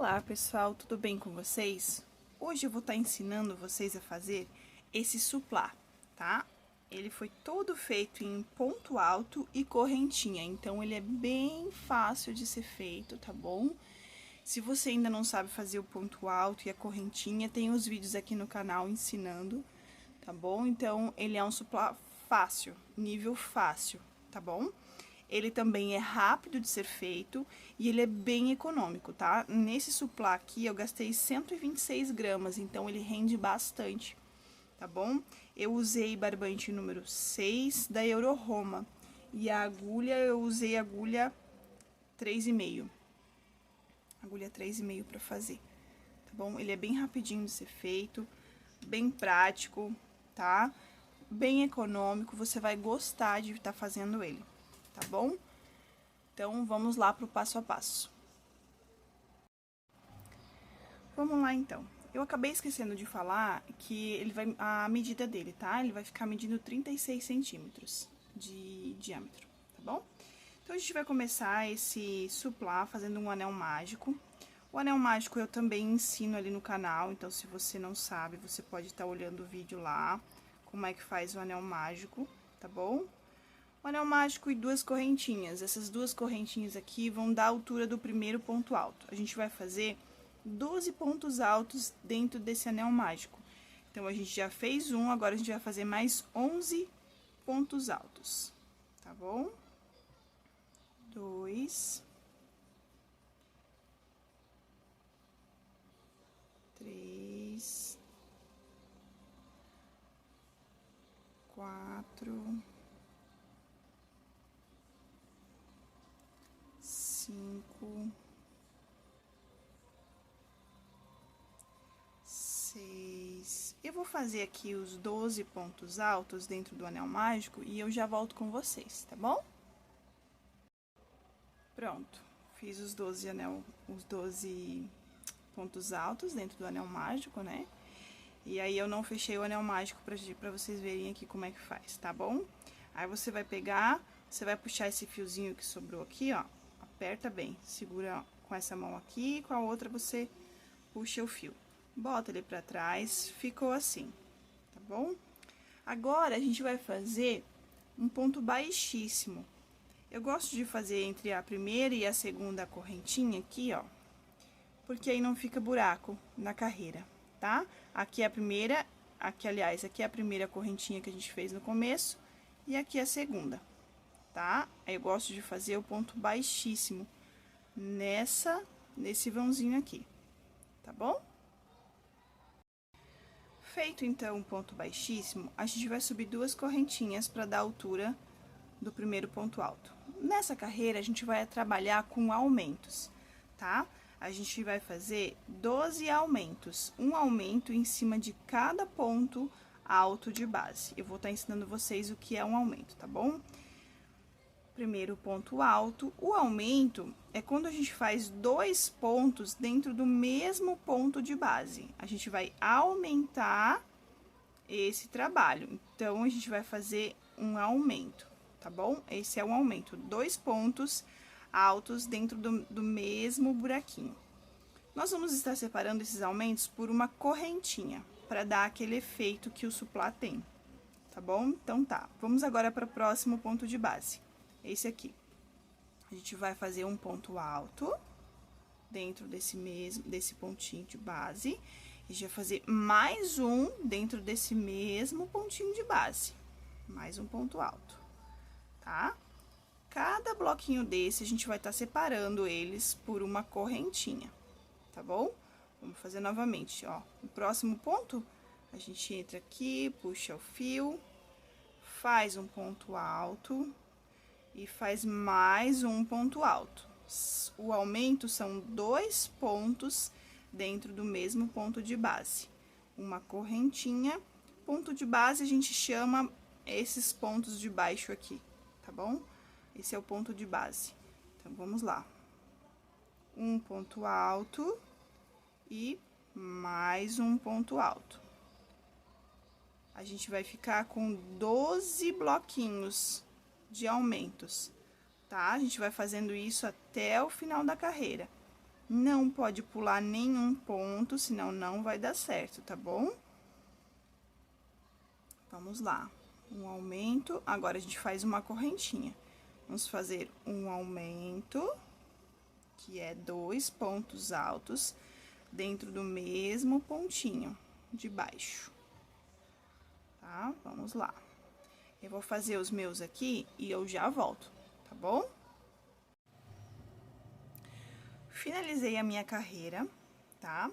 Olá pessoal, tudo bem com vocês? Hoje eu vou estar ensinando vocês a fazer esse suplá, tá? Ele foi todo feito em ponto alto e correntinha, então ele é bem fácil de ser feito, tá bom? Se você ainda não sabe fazer o ponto alto e a correntinha, tem os vídeos aqui no canal ensinando, tá bom? Então, ele é um suplá fácil, nível fácil, tá bom? Ele também é rápido de ser feito e ele é bem econômico, tá? Nesse suplá aqui, eu gastei 126 gramas, então ele rende bastante, tá bom? Eu usei barbante número 6 da Euro Roma e a agulha, eu usei agulha 3,5. Agulha 3,5 para fazer, tá bom? Ele é bem rapidinho de ser feito, bem prático, tá? Bem econômico, você vai gostar de estar fazendo ele, tá bom? Então, vamos lá pro passo a passo. Vamos lá, então. Eu acabei esquecendo de falar que ele vai, a medida dele, tá? Ele vai ficar medindo 36 centímetros de diâmetro, tá bom? Então, a gente vai começar esse suplá fazendo um anel mágico. O anel mágico eu também ensino ali no canal, então se você não sabe, você pode estar olhando o vídeo lá, como é que faz o anel mágico, tá bom? O anel mágico e duas correntinhas. Essas duas correntinhas aqui vão dar a altura do primeiro ponto alto. A gente vai fazer 12 pontos altos dentro desse anel mágico. Então, a gente já fez um, agora a gente vai fazer mais 11 pontos altos, tá bom? 2, 3, 4, 5, 6. Eu vou fazer aqui os 12 pontos altos dentro do anel mágico e eu já volto com vocês, tá bom? Pronto, fiz os 12 pontos altos dentro do anel mágico, né? E aí, eu não fechei o anel mágico pra vocês verem aqui como é que faz, tá bom? Aí, você vai pegar, você vai puxar esse fiozinho que sobrou aqui, ó. Aperta bem, segura com essa mão aqui, com a outra você puxa o fio. Bota ele pra trás, ficou assim, tá bom? Agora, a gente vai fazer um ponto baixíssimo. Eu gosto de fazer entre a primeira e a segunda correntinha aqui, ó, porque aí não fica buraco na carreira, tá? Aqui é a primeira, aliás, aqui é a primeira correntinha que a gente fez no começo e aqui é a segunda, tá? Aí eu gosto de fazer o ponto baixíssimo nesse vãozinho aqui, tá bom? Feito, então, um ponto baixíssimo, a gente vai subir duas correntinhas para dar a altura do primeiro ponto alto. Nessa carreira, a gente vai trabalhar com aumentos, tá? A gente vai fazer 12 aumentos, um aumento em cima de cada ponto alto de base. Eu vou estar ensinando vocês o que é um aumento, tá bom? Primeiro ponto alto, o aumento é quando a gente faz 2 pontos dentro do mesmo ponto de base. A gente vai aumentar esse trabalho, então, a gente vai fazer um aumento, tá bom? Esse é um aumento, 2 pontos altos dentro do mesmo buraquinho. Nós vamos estar separando esses aumentos por uma correntinha, para dar aquele efeito que o suplá tem, tá bom? Então, tá. Vamos agora para o próximo ponto de base, esse aqui. A gente vai fazer um ponto alto dentro desse pontinho de base, e a gente vai fazer mais um dentro desse mesmo pontinho de base, mais um ponto alto, tá? Cada bloquinho desse, a gente vai estar separando eles por uma correntinha, tá bom? Vamos fazer novamente, ó. No próximo ponto, a gente entra aqui, puxa o fio, faz um ponto alto e faz mais um ponto alto. O aumento são 2 pontos dentro do mesmo ponto de base. Uma correntinha, ponto de base a gente chama esses pontos de baixo aqui, tá bom? Esse é o ponto de base. Então, vamos lá. Um ponto alto e mais um ponto alto. A gente vai ficar com 12 bloquinhos de aumentos, tá? A gente vai fazendo isso até o final da carreira. Não pode pular nenhum ponto, senão não vai dar certo, tá bom? Vamos lá. Um aumento, agora a gente faz uma correntinha. Vamos fazer um aumento, que é 2 pontos altos, dentro do mesmo pontinho de baixo. Tá? Vamos lá. Eu vou fazer os meus aqui e eu já volto, tá bom? Finalizei a minha carreira, tá?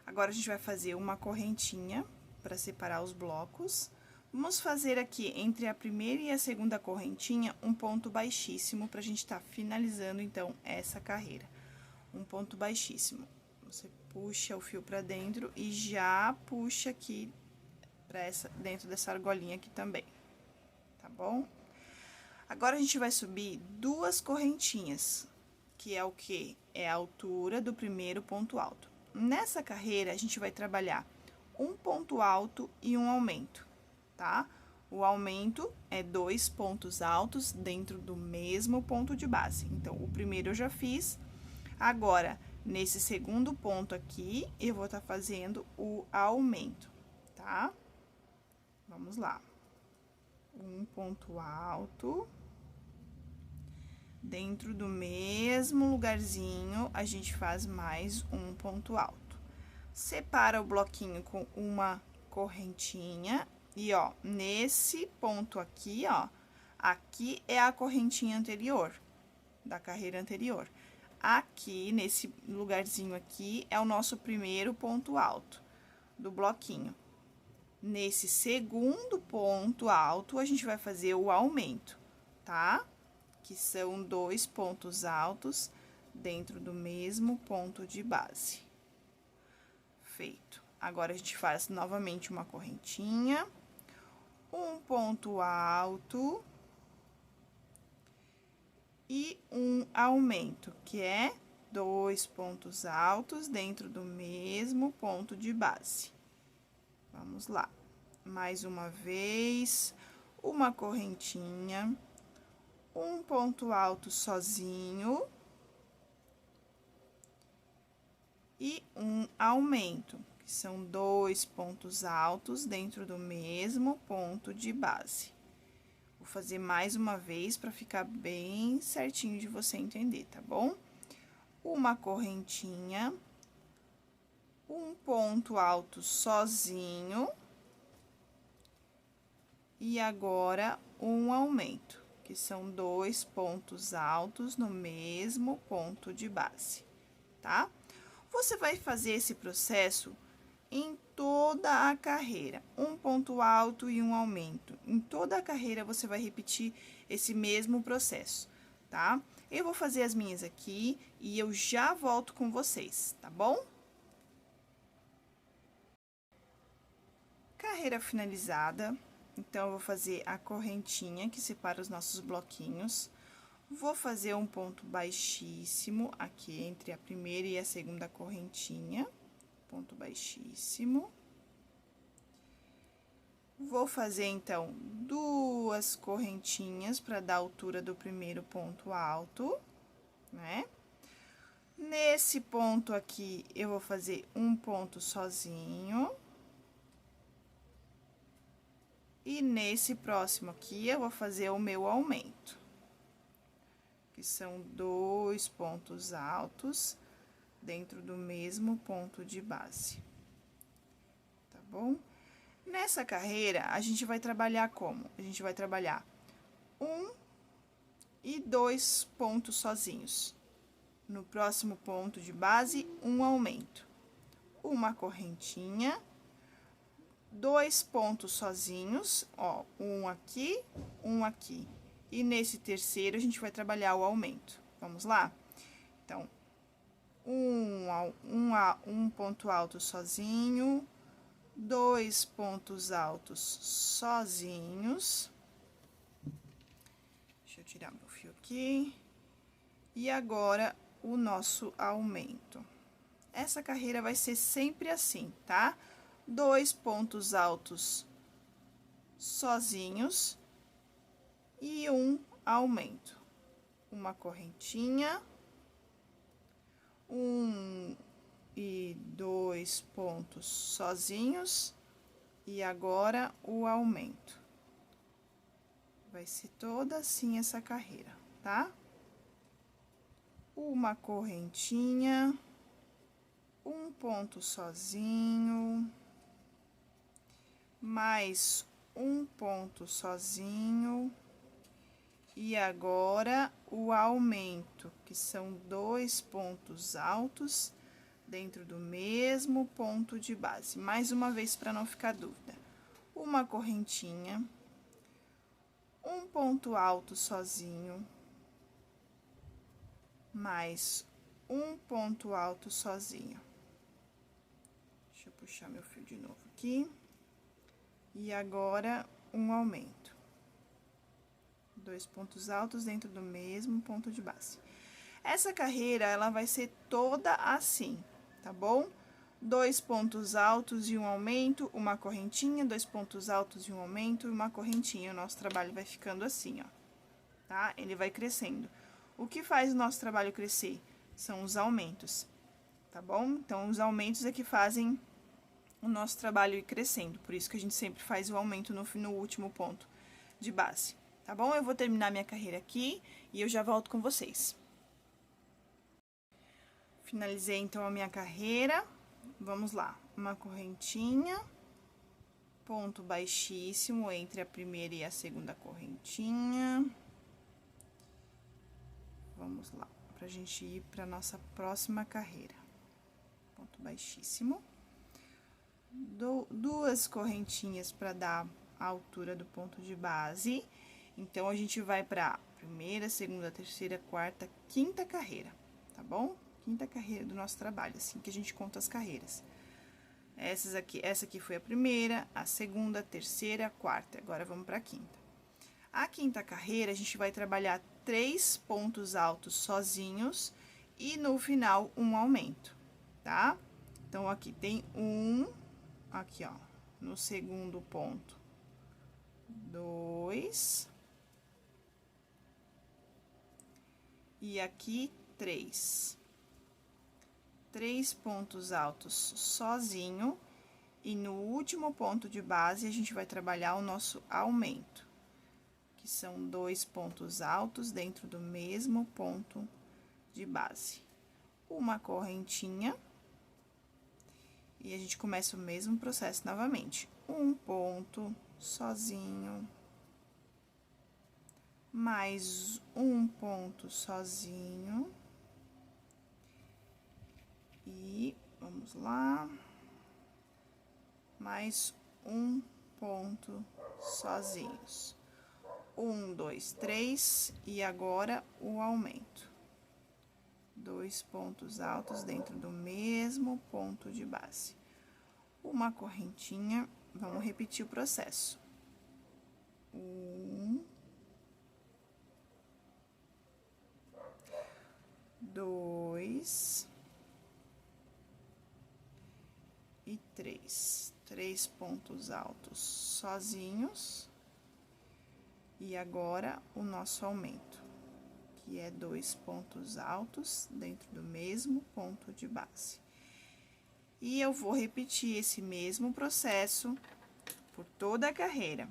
Agora, a gente vai fazer uma correntinha para separar os blocos. Vamos fazer aqui, entre a primeira e a segunda correntinha, um ponto baixíssimo, pra gente tá finalizando, então, essa carreira. Um ponto baixíssimo. Você puxa o fio pra dentro e já puxa aqui dentro dessa argolinha aqui também, tá bom? Agora, a gente vai subir 2 correntinhas, que é o quê? É a altura do primeiro ponto alto. Nessa carreira, a gente vai trabalhar um ponto alto e um aumento, tá? O aumento é 2 pontos altos dentro do mesmo ponto de base. Então, o primeiro eu já fiz. Agora, nesse segundo ponto aqui, eu vou estar fazendo o aumento, tá? Vamos lá. Um ponto alto. Dentro do mesmo lugarzinho, a gente faz mais um ponto alto. Separa o bloquinho com uma correntinha e, ó, nesse ponto aqui, ó, aqui é a correntinha anterior, da carreira anterior. Aqui, nesse lugarzinho aqui, é o nosso primeiro ponto alto do bloquinho. Nesse segundo ponto alto, a gente vai fazer o aumento, tá? Que são 2 pontos altos dentro do mesmo ponto de base. Feito. Agora, a gente faz novamente uma correntinha, um ponto alto e um aumento, que é 2 pontos altos dentro do mesmo ponto de base. Vamos lá. Mais uma vez, uma correntinha, um ponto alto sozinho e um aumento, que são 2 pontos altos dentro do mesmo ponto de base. Vou fazer mais uma vez para ficar bem certinho de você entender, tá bom? Uma correntinha, um ponto alto sozinho e agora um aumento, que são 2 pontos altos no mesmo ponto de base, tá? Você vai fazer esse processo em toda a carreira, um ponto alto e um aumento. Em toda a carreira, você vai repetir esse mesmo processo, tá? Eu vou fazer as minhas aqui e eu já volto com vocês, tá bom? Carreira finalizada. Então, eu vou fazer a correntinha que separa os nossos bloquinhos. Vou fazer um ponto baixíssimo aqui entre a primeira e a segunda correntinha. Ponto baixíssimo. Vou fazer, então, 2 correntinhas para dar a altura do primeiro ponto alto, né? Nesse ponto aqui, eu vou fazer um ponto sozinho. E nesse próximo aqui, eu vou fazer o meu aumento, que são 2 pontos altos dentro do mesmo ponto de base, tá bom? Nessa carreira, a gente vai trabalhar como? A gente vai trabalhar 1 e 2 pontos sozinhos. No próximo ponto de base, um aumento. Uma correntinha, 2 pontos sozinhos, ó, um aqui, um aqui. E nesse terceiro, a gente vai trabalhar o aumento. Vamos lá? Então, um ponto alto sozinho, 2 pontos altos sozinhos. Deixa eu tirar meu fio aqui. E agora, o nosso aumento. Essa carreira vai ser sempre assim, tá? 2 pontos altos sozinhos e um aumento. Uma correntinha, um 2 pontos sozinhos e agora o aumento. Vai ser toda assim essa carreira, tá? Uma correntinha, um ponto sozinho, mais um ponto sozinho, e agora o aumento, que são 2 pontos altos dentro do mesmo ponto de base. Mais uma vez, para não ficar dúvida. Uma correntinha, um ponto alto sozinho, mais um ponto alto sozinho. Deixa eu puxar meu fio de novo aqui. E agora, um aumento. 2 pontos altos dentro do mesmo ponto de base. Essa carreira, ela vai ser toda assim, tá bom? 2 pontos altos e um aumento, uma correntinha, 2 pontos altos e um aumento e uma correntinha. O nosso trabalho vai ficando assim, ó, tá? Ele vai crescendo. O que faz o nosso trabalho crescer? São os aumentos, tá bom? Então, os aumentos é que fazem o nosso trabalho ir crescendo. Por isso que a gente sempre faz o aumento no último ponto de base, tá bom? Eu vou terminar minha carreira aqui e eu já volto com vocês. Finalizei, então, a minha carreira. Vamos lá. Uma correntinha, ponto baixíssimo entre a primeira e a segunda correntinha. Vamos lá, pra gente ir pra nossa próxima carreira. Ponto baixíssimo. Duas correntinhas para dar a altura do ponto de base. Então, a gente vai pra primeira, segunda, terceira, quarta, quinta carreira, tá bom? Quinta carreira do nosso trabalho, assim que a gente conta as carreiras. Essa aqui foi a primeira, a segunda, a terceira, a quarta. Agora, vamos pra quinta. A quinta carreira, a gente vai trabalhar 3 pontos altos sozinhos e no final um aumento, tá? Então, aqui tem aqui, ó, no segundo ponto, 2, e aqui 3 pontos altos sozinho, e no último ponto de base, a gente vai trabalhar o nosso aumento, que são 2 pontos altos dentro do mesmo ponto de base. Uma correntinha. E a gente começa o mesmo processo novamente. Um ponto sozinho, mais um ponto sozinho. E vamos lá. Mais um ponto sozinhos. 1, 2, 3, e agora o aumento. 2 pontos altos dentro do mesmo ponto de base. Uma correntinha, vamos repetir o processo. 1, 2 e 3. 3 pontos altos sozinhos. E agora, o nosso aumento, que é 2 pontos altos dentro do mesmo ponto de base. E eu vou repetir esse mesmo processo por toda a carreira.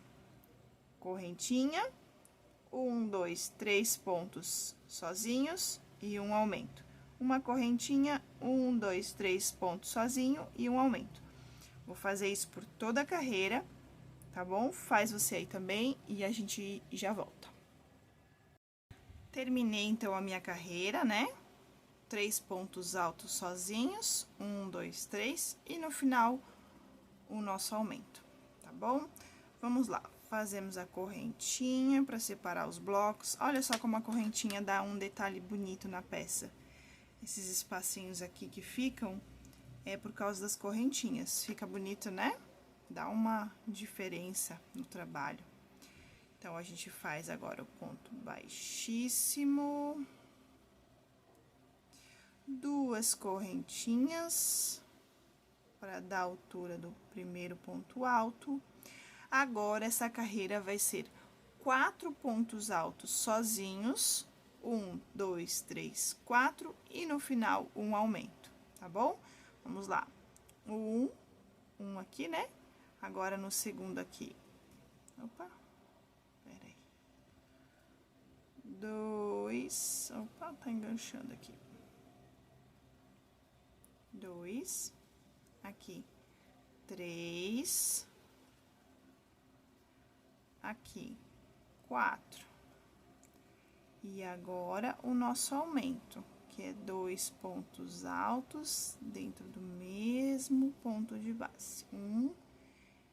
Correntinha, 1, 2, 3 pontos sozinhos e um aumento. Uma correntinha, 1, 2, 3 pontos sozinho e um aumento. Vou fazer isso por toda a carreira, tá bom? Faz você aí também e a gente já volta. Terminei, então, a minha carreira, né? 3 pontos altos sozinhos, 1, 2, 3, e no final, o nosso aumento, tá bom? Vamos lá, fazemos a correntinha para separar os blocos. Olha só como a correntinha dá um detalhe bonito na peça. Esses espacinhos aqui que ficam, é por causa das correntinhas. Fica bonito, né? Dá uma diferença no trabalho. Então, a gente faz agora o ponto baixíssimo. 2 correntinhas para dar a altura do primeiro ponto alto. Agora, essa carreira vai ser 4 pontos altos sozinhos. 1, 2, 3, 4, e no final, um aumento, tá bom? Vamos lá. um aqui, né? Agora, no segundo aqui, opa, peraí, 2, opa, tá enganchando aqui, 2, aqui, 3, aqui, 4. E agora, o nosso aumento, que é 2 pontos altos dentro do mesmo ponto de base. 1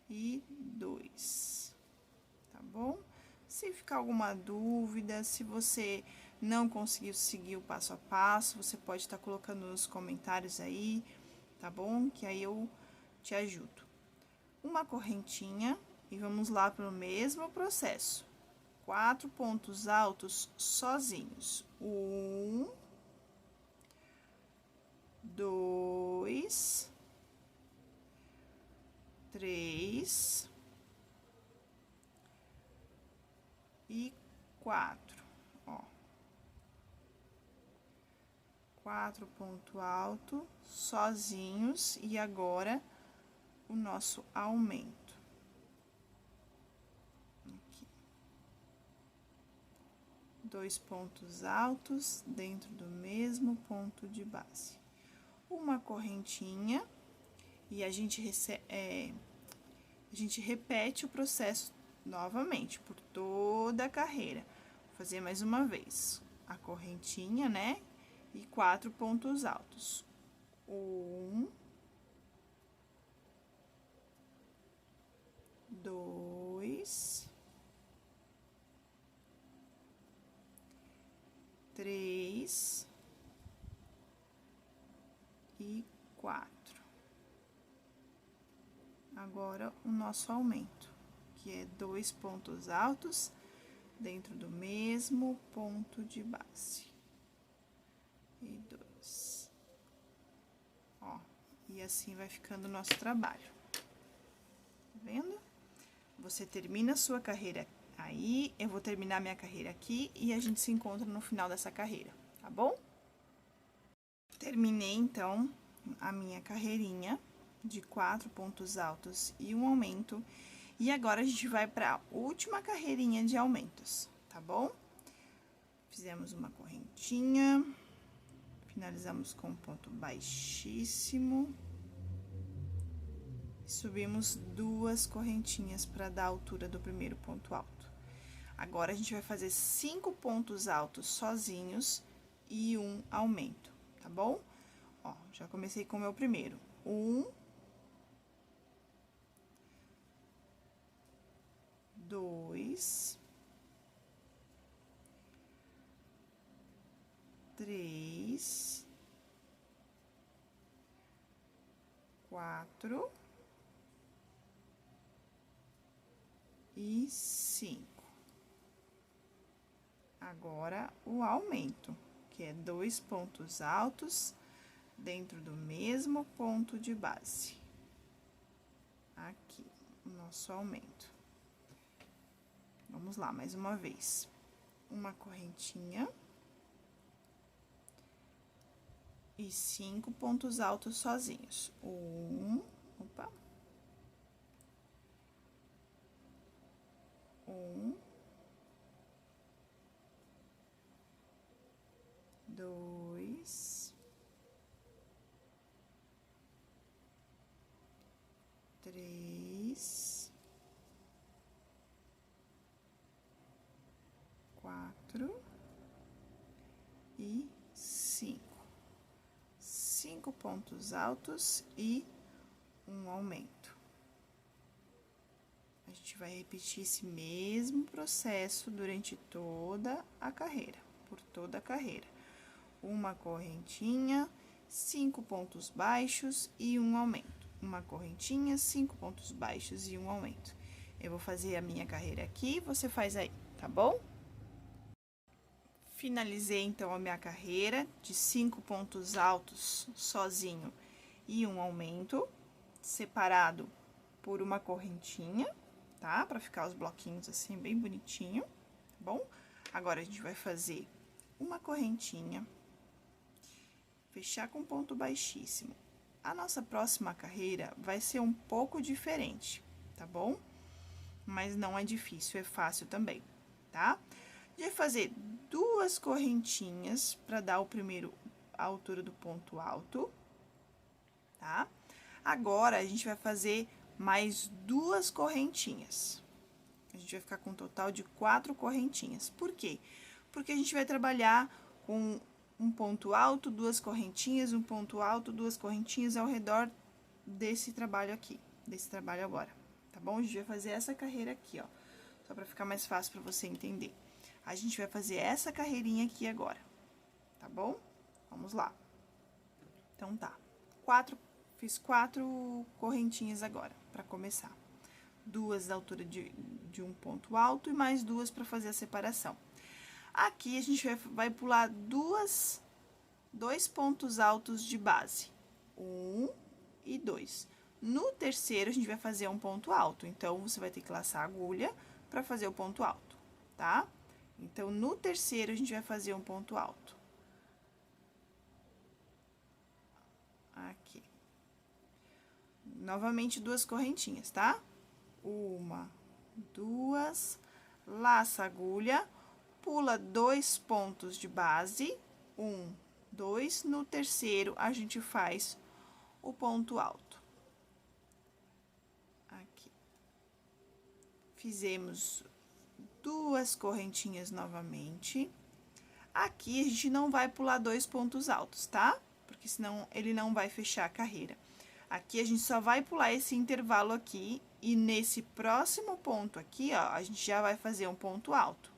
e 2, tá bom? Se ficar alguma dúvida, se você não conseguiu seguir o passo a passo, você pode estar colocando nos comentários aí, tá bom? Que aí eu te ajudo. Uma correntinha e vamos lá para o mesmo processo. 4 pontos altos sozinhos. 1, 2, 3 e 4. Ó. 4 pontos altos sozinhos e agora o nosso aumento. 2 pontos altos dentro do mesmo ponto de base. Uma correntinha e a gente repete o processo novamente por toda a carreira. Vou fazer mais uma vez. A correntinha, né? E 4 pontos altos. 1, 2, 3 e 4. Agora, o nosso aumento, que é 2 pontos altos dentro do mesmo ponto de base. E 2. Ó, e assim vai ficando o nosso trabalho. Tá vendo? Você termina a sua carreira aí, eu vou terminar minha carreira aqui e a gente se encontra no final dessa carreira, tá bom? Terminei, então, a minha carreirinha de 4 pontos altos e um aumento. E agora, a gente vai para a última carreirinha de aumentos, tá bom? Fizemos uma correntinha, finalizamos com um ponto baixíssimo. Subimos 2 correntinhas para dar a altura do primeiro ponto alto. Agora, a gente vai fazer 5 pontos altos sozinhos e um aumento, tá bom? Ó, já comecei com o meu primeiro. 1, 2, 3, 4 e 5. Agora, o aumento, que é 2 pontos altos dentro do mesmo ponto de base. Aqui, o nosso aumento. Vamos lá, mais uma vez. Uma correntinha. E 5 pontos altos sozinhos. 1, opa. 1, 2, 3, 4 e 5. 5 pontos altos e um aumento. A gente vai repetir esse mesmo processo durante toda a carreira, por toda a carreira. Uma correntinha, 5 pontos baixos e um aumento. Uma correntinha, 5 pontos baixos e um aumento. Eu vou fazer a minha carreira aqui, você faz aí, tá bom? Finalizei, então, a minha carreira de 5 pontos altos sozinho e um aumento, separado por uma correntinha, tá? Pra ficar os bloquinhos assim, bem bonitinho, tá bom? Agora, a gente vai fazer uma correntinha, fechar com ponto baixíssimo, A nossa próxima carreira vai ser um pouco diferente, tá bom? Mas não é difícil, é fácil também, tá? A gente vai fazer 2 correntinhas para dar a altura do ponto alto, tá? Agora, a gente vai fazer mais 2 correntinhas. A gente vai ficar com um total de 4 correntinhas. Por quê? Porque a gente vai trabalhar com um ponto alto, 2 correntinhas, um ponto alto, 2 correntinhas ao redor desse trabalho aqui, desse trabalho agora, tá bom? A gente vai fazer essa carreira aqui, ó, só pra ficar mais fácil pra você entender. A gente vai fazer essa carreirinha aqui agora, tá bom? Vamos lá. Então, tá. Fiz 4 correntinhas agora, pra começar. 2 da altura de um ponto alto e mais 2 pra fazer a separação. Aqui, a gente vai pular 2 pontos altos de base. 1 e 2. No terceiro, a gente vai fazer um ponto alto. Então, você vai ter que laçar a agulha para fazer o ponto alto, tá? Então, no terceiro, a gente vai fazer um ponto alto. Aqui. Novamente, 2 correntinhas, tá? 1, 2, laça a agulha, pula 2 pontos de base, 1, 2, no terceiro, a gente faz o ponto alto. Aqui. Fizemos 2 correntinhas novamente. Aqui, a gente não vai pular 2 pontos altos, tá? Porque senão ele não vai fechar a carreira. Aqui, a gente só vai pular esse intervalo aqui, e nesse próximo ponto aqui, ó, a gente já vai fazer um ponto alto.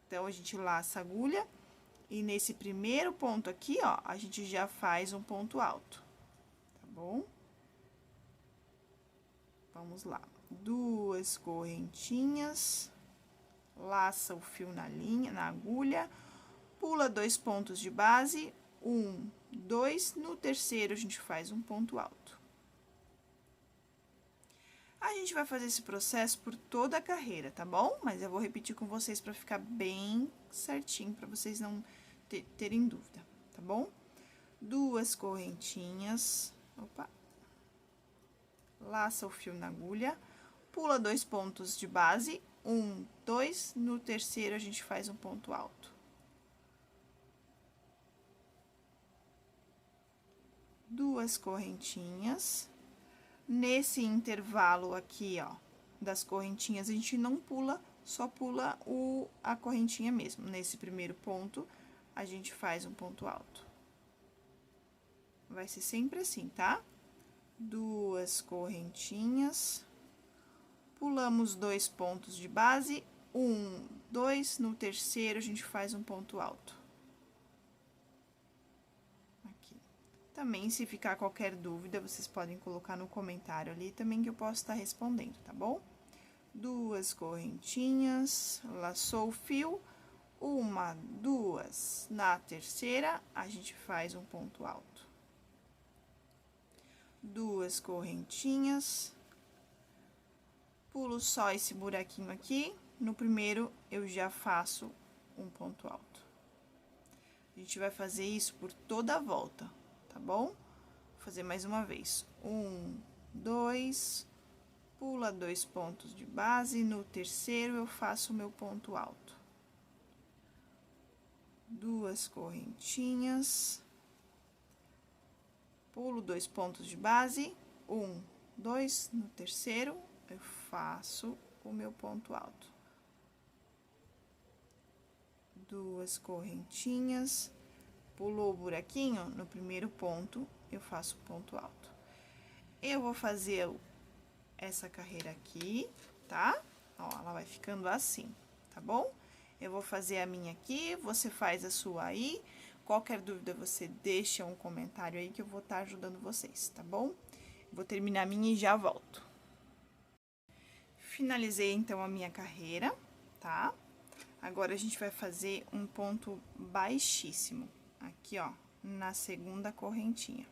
Então, a gente laça a agulha, e nesse primeiro ponto aqui, ó, a gente já faz um ponto alto, tá bom? Vamos lá. 2 correntinhas, laça o fio na linha, na agulha, pula 2 pontos de base, 1, 2, no terceiro a gente faz um ponto alto. A gente vai fazer esse processo por toda a carreira, tá bom? Mas eu vou repetir com vocês para ficar bem certinho, para vocês não terem dúvida, tá bom? 2 correntinhas, opa, laça o fio na agulha, pula 2 pontos de base, 1, 2, no terceiro a gente faz um ponto alto. 2 correntinhas. Nesse intervalo aqui, ó, das correntinhas, a gente não pula, só pula a correntinha mesmo. Nesse primeiro ponto, a gente faz um ponto alto. Vai ser sempre assim, tá? 2 correntinhas, pulamos 2 pontos de base, 1, 2, no terceiro a gente faz um ponto alto. Aqui. Também, se ficar qualquer dúvida, vocês podem colocar no comentário ali também que eu posso estar respondendo, tá bom? 2 correntinhas, laçou o fio, 1, 2, na terceira a gente faz um ponto alto. 2 correntinhas, pulo só esse buraquinho aqui, no primeiro eu já faço um ponto alto. A gente vai fazer isso por toda a volta, tá bom? Vou fazer mais uma vez. 1, 2, pula 2 pontos de base, no terceiro eu faço o meu ponto alto. 2 correntinhas, pulo 2 pontos de base, 1, 2, no terceiro eu faço o meu ponto alto. 2 correntinhas, pulou o buraquinho, no primeiro ponto, eu faço ponto alto. Eu vou fazer essa carreira aqui, tá? Ó, ela vai ficando assim, tá bom? Eu vou fazer a minha aqui, você faz a sua aí. Qualquer dúvida, você deixa um comentário aí que eu vou estar ajudando vocês, tá bom? Vou terminar a minha e já volto. Finalizei, então, a minha carreira, tá? Agora, a gente vai fazer um ponto baixíssimo, aqui, ó, na segunda correntinha.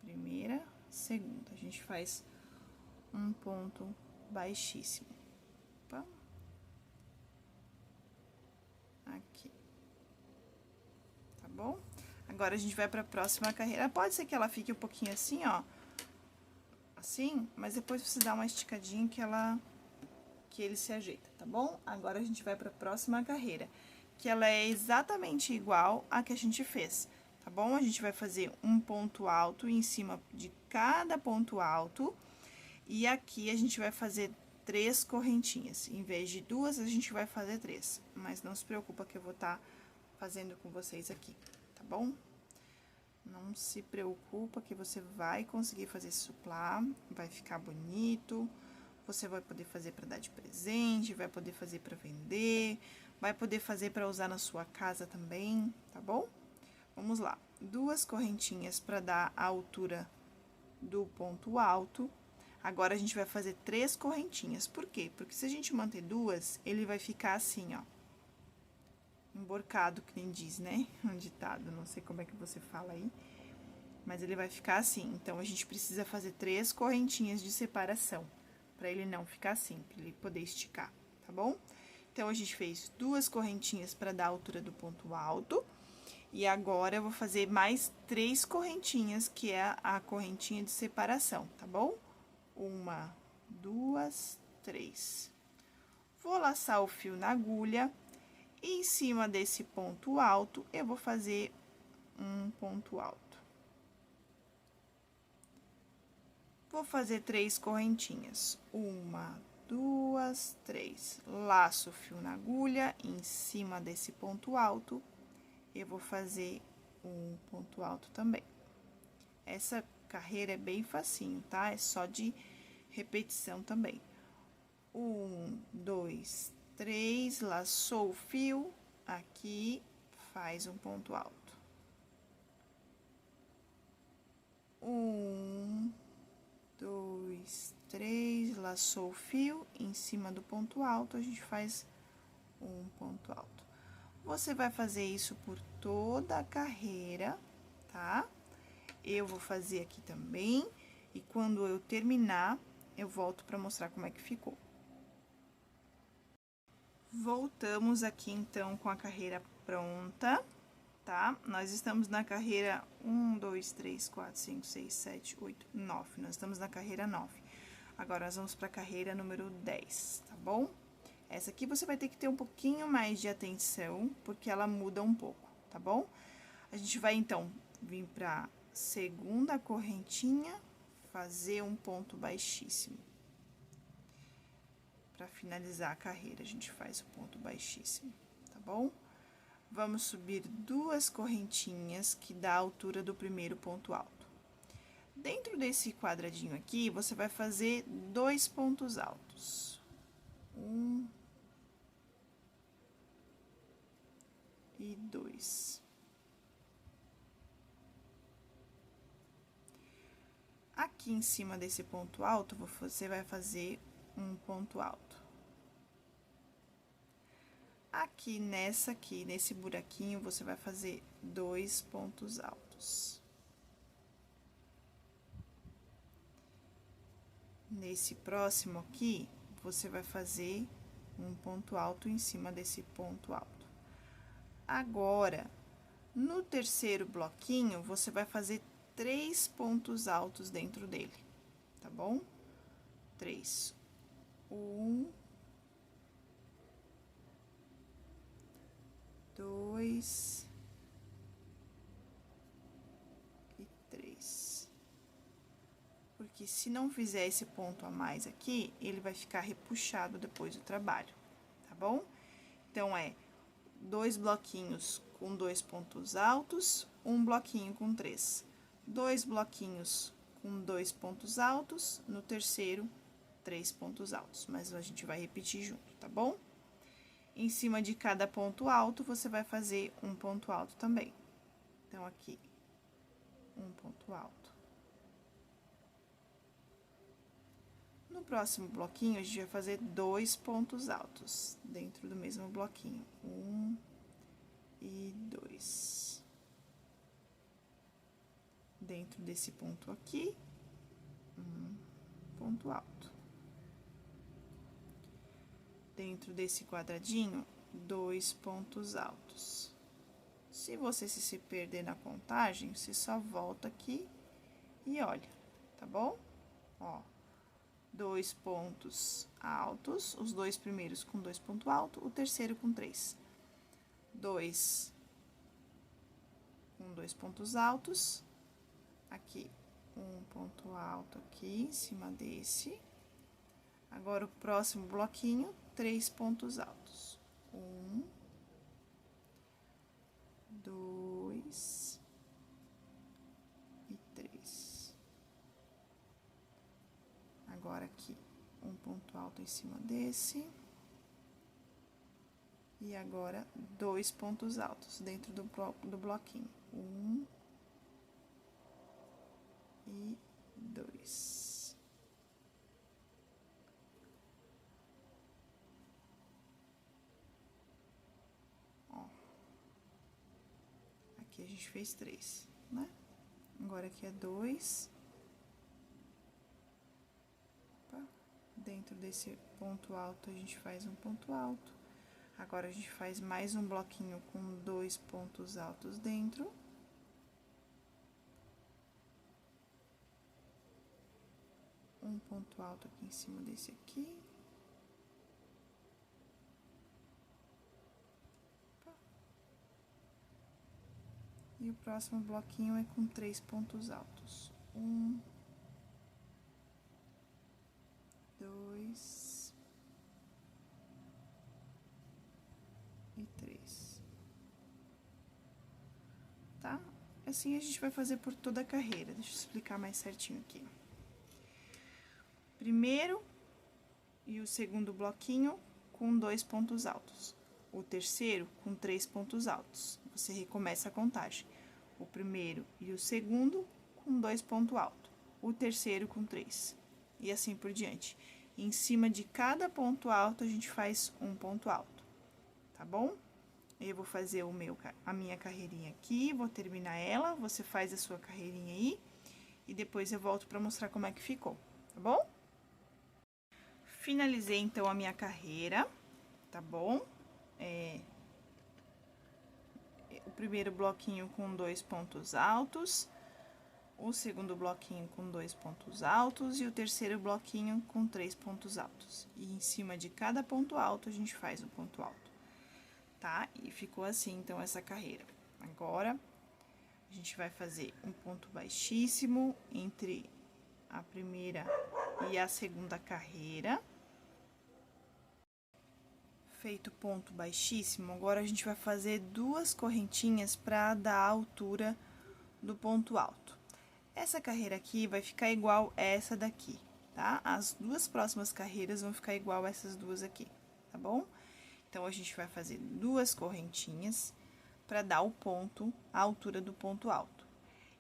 Primeira, segunda, a gente faz um ponto baixíssimo. Opa. Aqui. Tá bom? Agora, a gente vai pra próxima carreira. Pode ser que ela fique um pouquinho assim, ó. Assim, mas depois você dá uma esticadinha que ele se ajeita, tá bom? Agora, a gente vai pra próxima carreira, que ela é exatamente igual à que a gente fez, tá bom? A gente vai fazer um ponto alto em cima de cada ponto alto. E aqui, a gente vai fazer 3 correntinhas. Em vez de 2, a gente vai fazer 3. Mas não se preocupa que eu vou estar fazendo com vocês aqui, tá bom? Não se preocupa que você vai conseguir fazer suplá, vai ficar bonito. Você vai poder fazer para dar de presente, vai poder fazer para vender, vai poder fazer para usar na sua casa também, tá bom? Vamos lá. 2 correntinhas para dar a altura do ponto alto. Agora, a gente vai fazer 3 correntinhas. Por quê? Porque se a gente manter 2, ele vai ficar assim, ó. Emborcado, que nem diz, né? Um ditado, não sei como é que você fala aí. Mas ele vai ficar assim. Então, a gente precisa fazer 3 correntinhas de separação. Pra ele não ficar assim, pra ele poder esticar, tá bom? Então, a gente fez 2 correntinhas pra dar a altura do ponto alto. E agora, eu vou fazer mais 3 correntinhas, que é a correntinha de separação, tá bom? 1, 2, 3. Vou laçar o fio na agulha e em cima desse ponto alto, eu vou fazer um ponto alto. Vou fazer 3 correntinhas. 1, 2, 3. Laço o fio na agulha, em cima desse ponto alto, eu vou fazer um ponto alto também. Essa carreira é bem facinho, tá? É só de repetição também. 1, 2, 3, laçou o fio, aqui faz um ponto alto. 1, 2, 3, laçou o fio, em cima do ponto alto, a gente faz um ponto alto. Você vai fazer isso por toda a carreira, tá? Eu vou fazer aqui também, e quando eu terminar, eu volto pra mostrar como é que ficou. Voltamos aqui, então, com a carreira pronta, tá? Nós estamos na carreira 1, 2, 3, 4, 5, 6, 7, 8, 9. Nós estamos na carreira 9. Agora, nós vamos pra carreira número 10, tá bom? Essa aqui você vai ter que ter um pouquinho mais de atenção, porque ela muda um pouco, tá bom? A gente vai, então, vir pra segunda correntinha, fazer um ponto baixíssimo. Pra finalizar a carreira, a gente faz o ponto baixíssimo, tá bom? Vamos subir 2 correntinhas, que dá a altura do primeiro ponto alto. Dentro desse quadradinho aqui, você vai fazer 2 pontos altos. 1 e 2. Aqui em cima desse ponto alto, você vai fazer um ponto alto. Aqui, nesse buraquinho, você vai fazer 2 pontos altos. Nesse próximo aqui, você vai fazer um ponto alto em cima desse ponto alto. Agora, no terceiro bloquinho, você vai fazer 3 pontos altos dentro dele, tá bom? 3. 1, 2 e 3. Porque se não fizer esse ponto a mais aqui, ele vai ficar repuxado depois do trabalho, tá bom? Então, é 2 bloquinhos com 2 pontos altos, um bloquinho com 3. 2 bloquinhos com 2 pontos altos, no terceiro, 3 pontos altos. Mas a gente vai repetir junto, tá bom? Em cima de cada ponto alto, você vai fazer um ponto alto também. Então, aqui, um ponto alto. No próximo bloquinho, a gente vai fazer 2 pontos altos dentro do mesmo bloquinho. 1 e 2. Dentro desse ponto aqui, um ponto alto. Dentro desse quadradinho, 2 pontos altos. Se você se perder na contagem, você só volta aqui e olha, tá bom? Ó, 2 pontos altos, os dois primeiros com 2 pontos altos, o terceiro com 3. 2 com 2 pontos altos, aqui, um ponto alto aqui em cima desse. Agora, o próximo bloquinho, 3 pontos altos. 1, 2 e 3. Agora, aqui, um ponto alto em cima desse. E agora, 2 pontos altos dentro do bloquinho. 1 e 2. Ó. Aqui a gente fez 3, né? Agora, aqui é 2. Dentro desse ponto alto, a gente faz um ponto alto. Agora, a gente faz mais um bloquinho com 2 pontos altos dentro. Um ponto alto aqui em cima desse aqui. E o próximo bloquinho é com 3 pontos altos. 1, 2 e 3. Tá? Assim a gente vai fazer por toda a carreira. Deixa eu explicar mais certinho aqui. Primeiro e o segundo bloquinho com 2 pontos altos. O terceiro com 3 pontos altos. Você recomeça a contagem. O primeiro e o segundo com 2 pontos altos. O terceiro com 3. E assim por diante. Em cima de cada ponto alto, a gente faz um ponto alto. Tá bom? Eu vou fazer a minha carreirinha aqui, vou terminar ela, você faz a sua carreirinha aí. E depois eu volto pra mostrar como é que ficou, tá bom? Finalizei, então, a minha carreira, tá bom? O primeiro bloquinho com 2 pontos altos, o segundo bloquinho com 2 pontos altos e o terceiro bloquinho com 3 pontos altos. E em cima de cada ponto alto, a gente faz um ponto alto, tá? E ficou assim, então, essa carreira. Agora, a gente vai fazer um ponto baixíssimo entre a primeira e a segunda carreira. Feito ponto baixíssimo, agora a gente vai fazer 2 correntinhas para dar a altura do ponto alto. Essa carreira aqui vai ficar igual essa daqui, tá? As 2 próximas carreiras vão ficar igual essas 2 aqui, tá bom? Então, a gente vai fazer 2 correntinhas para dar o ponto, a altura do ponto alto.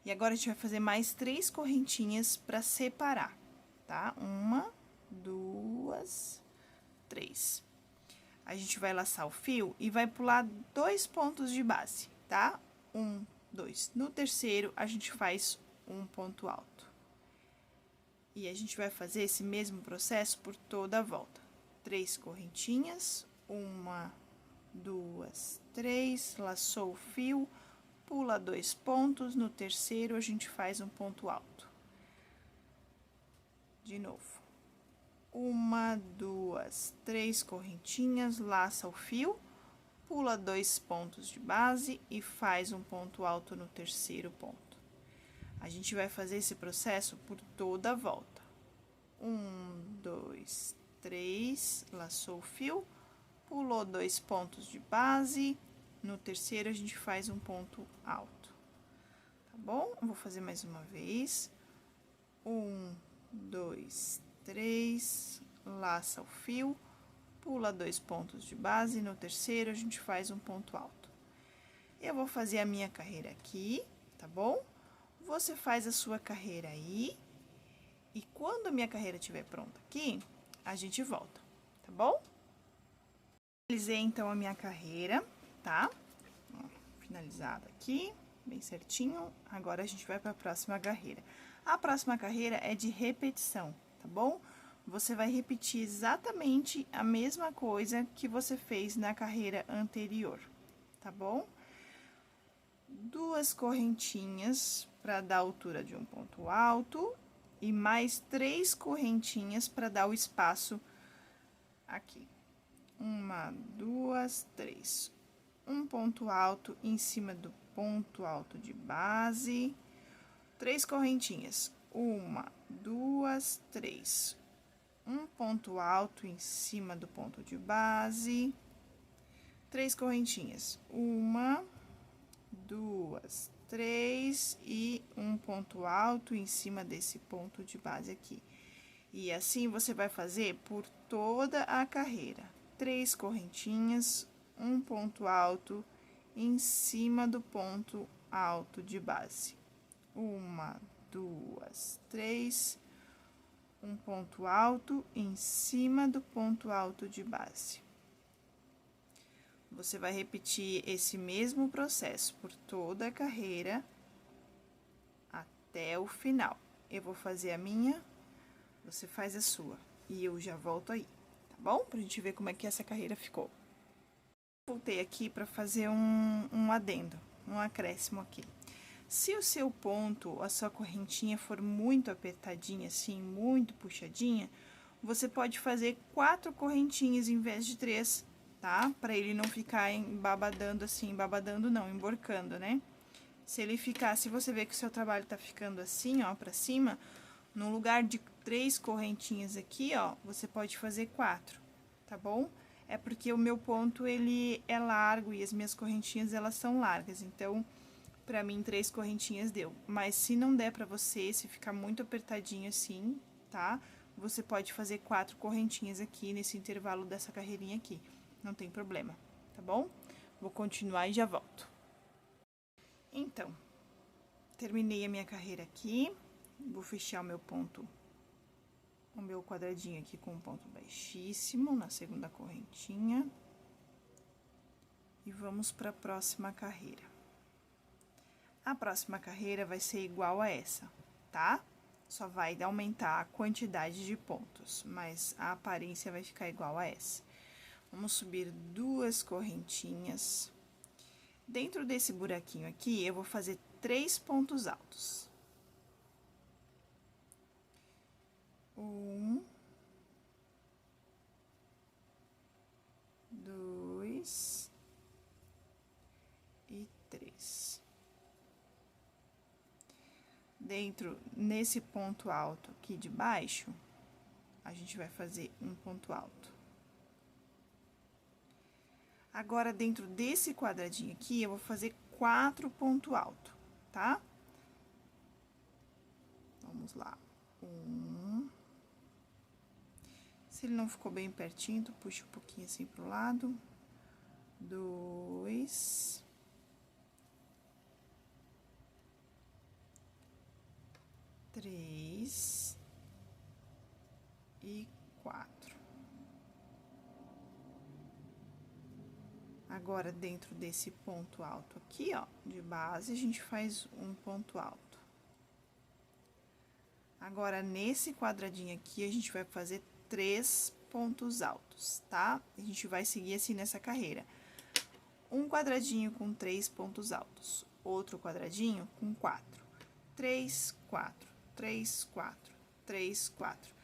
E agora, a gente vai fazer mais 3 correntinhas para separar, tá? 1, 2, 3. A gente vai laçar o fio e vai pular 2 pontos de base, tá? 1, 2. No terceiro, a gente faz um ponto alto. E a gente vai fazer esse mesmo processo por toda a volta. 3 correntinhas, 1, 2, 3, laçou o fio, pula 2 pontos, no terceiro, a gente faz um ponto alto. De novo. 1, 2, 3 correntinhas, laça o fio, pula 2 pontos de base e faz um ponto alto no terceiro ponto. A gente vai fazer esse processo por toda a volta. 1, 2, 3, laçou o fio, pulou 2 pontos de base, no terceiro a gente faz um ponto alto. Tá bom? Vou fazer mais uma vez. 1, 2, 3, laça o fio, pula 2 pontos de base, no terceiro a gente faz um ponto alto. Eu vou fazer a minha carreira aqui, tá bom? Você faz a sua carreira aí, e quando a minha carreira estiver pronta aqui, a gente volta, tá bom? Finalizei, então, a minha carreira, tá? Ó, finalizada aqui, bem certinho. Agora, a gente vai para a próxima carreira. A próxima carreira é de repetição, tá bom? Você vai repetir exatamente a mesma coisa que você fez na carreira anterior, tá bom? 2 correntinhas para dar a altura de um ponto alto e mais 3 correntinhas para dar o espaço aqui. 1, 2, 3. Um ponto alto em cima do ponto alto de base. 3 correntinhas. 1, 2, 3. Um ponto alto em cima do ponto de base. 3 correntinhas. 1, 2, 3 e um ponto alto em cima desse ponto de base aqui. E assim você vai fazer por toda a carreira. 3 correntinhas, um ponto alto em cima do ponto alto de base. 1, 2, 3, um ponto alto em cima do ponto alto de base. Você vai repetir esse mesmo processo por toda a carreira até o final. Eu vou fazer a minha, você faz a sua e eu já volto aí, tá bom? Pra gente ver como é que essa carreira ficou. Voltei aqui para fazer um adendo, um acréscimo aqui. Se o seu ponto, a sua correntinha for muito apertadinha, assim, muito puxadinha, você pode fazer 4 correntinhas em vez de 3, tá? Para ele não ficar babadando assim, babadando não, emborcando, né? Se ele ficar, se você ver que o seu trabalho tá ficando assim, ó, pra cima, no lugar de 3 correntinhas aqui, ó, você pode fazer 4, tá bom? É porque o meu ponto, ele é largo e as minhas correntinhas, elas são largas, então, pra mim, 3 correntinhas deu. Mas se não der pra você, se ficar muito apertadinho assim, tá? Você pode fazer 4 correntinhas aqui nesse intervalo dessa carreirinha aqui. Não tem problema, tá bom? Vou continuar e já volto. Então, terminei a minha carreira aqui. Vou fechar o meu ponto, o meu quadradinho aqui com um ponto baixíssimo na segunda correntinha. E vamos para a próxima carreira. A próxima carreira vai ser igual a essa, tá? Só vai aumentar a quantidade de pontos, mas a aparência vai ficar igual a essa. Vamos subir 2 correntinhas. Dentro desse buraquinho aqui, eu vou fazer 3 pontos altos. 1, 2 e 3. Nesse ponto alto aqui de baixo, a gente vai fazer um ponto alto. Agora, dentro desse quadradinho aqui, eu vou fazer 4 pontos altos, tá? Vamos lá. 1. Se ele não ficou bem pertinho, tu puxa um pouquinho assim pro lado. 2. 3 e 4. Agora, dentro desse ponto alto aqui, ó, de base, a gente faz um ponto alto. Agora, nesse quadradinho aqui, a gente vai fazer 3 pontos altos, tá? A gente vai seguir assim nessa carreira. Um quadradinho com 3 pontos altos, outro quadradinho com 4. 3, 4, 3, 4, 3, 4.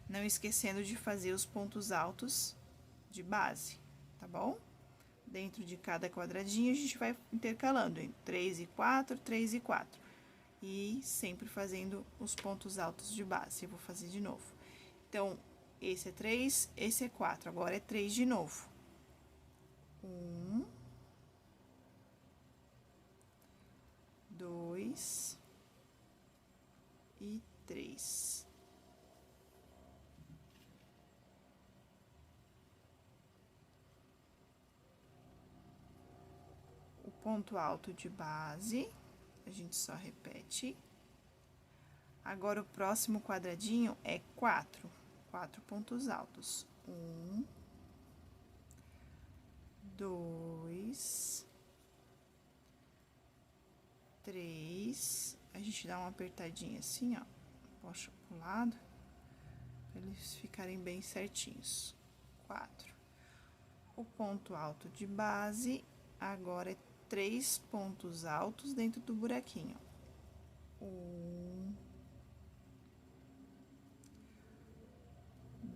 Não esquecendo de fazer os pontos altos de base, tá bom? Dentro de cada quadradinho, a gente vai intercalando em 3 e 4, 3 e 4. E sempre fazendo os pontos altos de base. Eu vou fazer de novo. Então, esse é 3, esse é 4. Agora, é 3 de novo. 1, 2 e 3. O ponto alto de base, a gente só repete. Agora, o próximo quadradinho é 4 pontos altos. 1, 2, 3. A gente dá uma apertadinha assim, ó. Puxa pro lado, pra eles ficarem bem certinhos. 4. O ponto alto de base, agora é 3 pontos altos dentro do buraquinho. 1,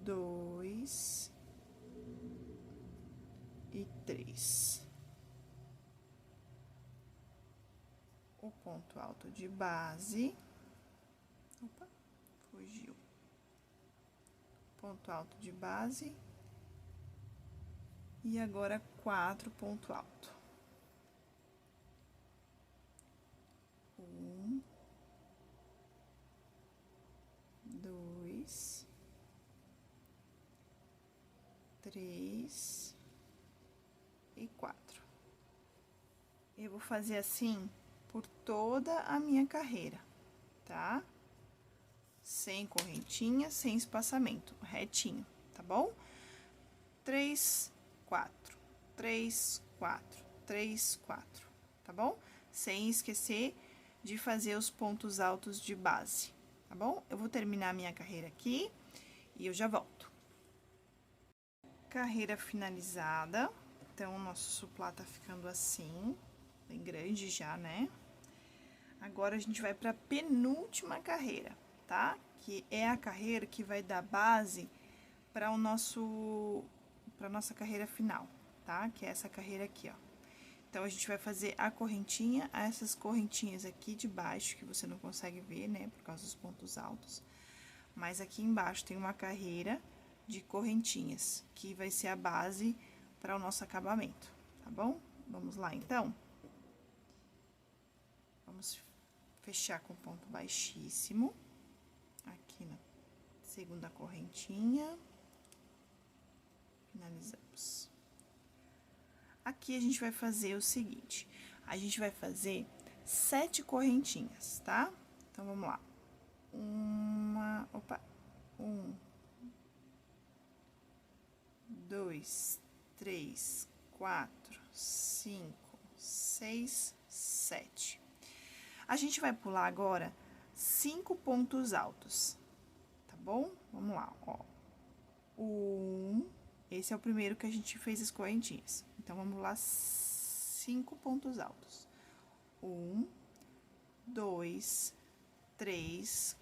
2 e 3. O ponto alto de base. Opa, fugiu. Ponto alto de base. E agora 4 ponto alto. 1, 2, 3 e 4. Eu vou fazer assim por toda a minha carreira, tá? Sem correntinha, sem espaçamento, retinho, tá bom? 3, 4, 3, 4, 3, 4, tá bom? Sem esquecer de fazer os pontos altos de base, tá bom? Eu vou terminar a minha carreira aqui e eu já volto. Carreira finalizada, então o nosso suplá tá ficando assim, bem grande já, né? Agora, a gente vai para a penúltima carreira, tá? Que é a carreira que vai dar base para para nossa carreira final, tá? Que é essa carreira aqui, ó. Então, a gente vai fazer a correntinha, essas correntinhas aqui de baixo, que você não consegue ver, né? Por causa dos pontos altos. Mas aqui embaixo tem uma carreira de correntinhas, que vai ser a base para o nosso acabamento, tá bom? Vamos lá, então. Vamos fechar com ponto baixíssimo, aqui na segunda correntinha, finalizamos. Aqui, a gente vai fazer o seguinte, a gente vai fazer 7 correntinhas, tá? Então, vamos lá. 1, 2, 3, 4, 5, 6, 7. A gente vai pular agora 5 pontos altos, tá bom? Vamos lá, ó. 1, esse é o primeiro que a gente fez as correntinhas. Então, vamos lá, 5 pontos altos. 1, 2, 3,